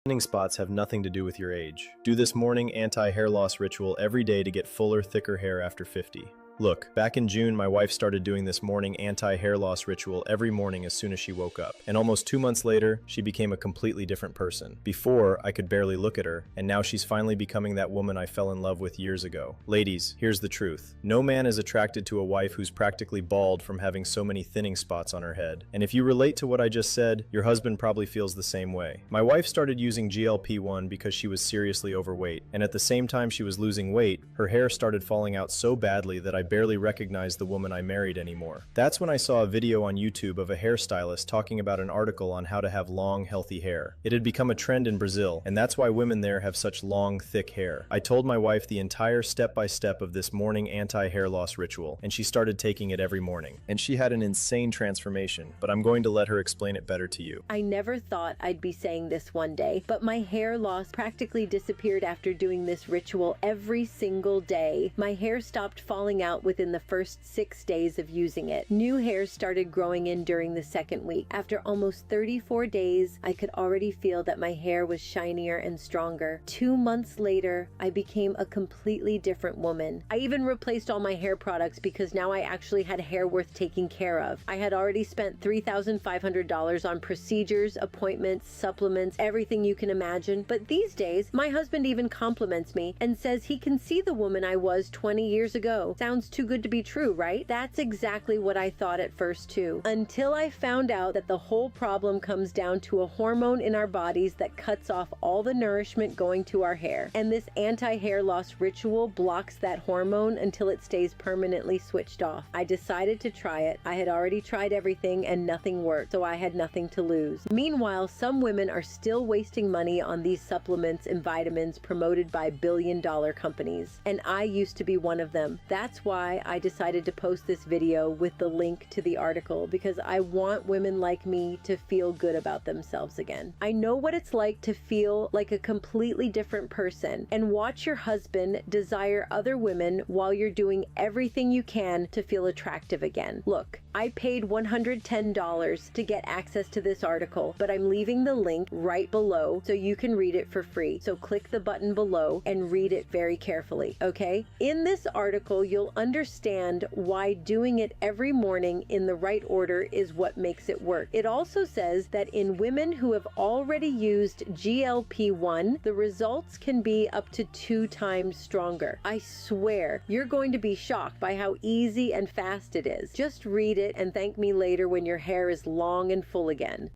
Thinning spots have nothing to do with your age. Do this morning anti-hair loss ritual every day to get fuller, thicker hair after 50. Look, back in June, my wife started doing this morning anti-hair loss ritual every morning as soon as she woke up. And almost 2 months later, she became a completely different person. Before, I could barely look at her, and now she's finally becoming that woman I fell in love with years ago. Ladies, here's the truth. No man is attracted to a wife who's practically bald from having so many thinning spots on her head. And if you relate to what I just said, your husband probably feels the same way. My wife started using GLP-1 because she was seriously overweight, and at the same time she was losing weight, her hair started falling out so badly that I barely recognized the woman I married anymore. That's when I saw a video on YouTube of a hairstylist talking about an article on how to have long, healthy hair. It had become a trend in Brazil, and that's why women there have such long, thick hair. I told my wife the entire step-by-step of this morning anti-hair loss ritual, and she started taking it every morning. And she had an insane transformation, but I'm going to let her explain it better to you. I never thought I'd be saying this one day, but my hair loss practically disappeared after doing this ritual every single day. My hair stopped falling out within the first 6 days of using it. New hairs started growing in during the second week. After almost 34 days, I could already feel that my hair was shinier and stronger. 2 months later, I became a completely different woman. I even replaced all my hair products because now I actually had hair worth taking care of. I had already spent $3,500 on procedures, appointments, supplements, everything you can imagine. But these days, my husband even compliments me and says he can see the woman I was 20 years ago. Sounds too good to be true, right? That's exactly what I thought at first too. Until I found out that the whole problem comes down to a hormone in our bodies that cuts off all the nourishment going to our hair. And this anti-hair loss ritual blocks that hormone until it stays permanently switched off. I decided to try it. I had already tried everything and nothing worked, so I had nothing to lose. Meanwhile, some women are still wasting money on these supplements and vitamins promoted by billion-dollar companies. And I used to be one of them. That's why I decided to post this video with the link to the article, because I want women like me to feel good about themselves again. I know what it's like to feel like a completely different person and watch your husband desire other women while you're doing everything you can to feel attractive again. Look, I paid $110 to get access to this article, but I'm leaving the link right below so you can read it for free. So click the button below and read it very carefully, okay? In this article, you'll understand why doing it every morning in the right order is what makes it work. It also says that in women who have already used GLP-1, the results can be up to 2 times stronger. I swear, you're going to be shocked by how easy and fast it is. Just read it and thank me later when your hair is long and full again.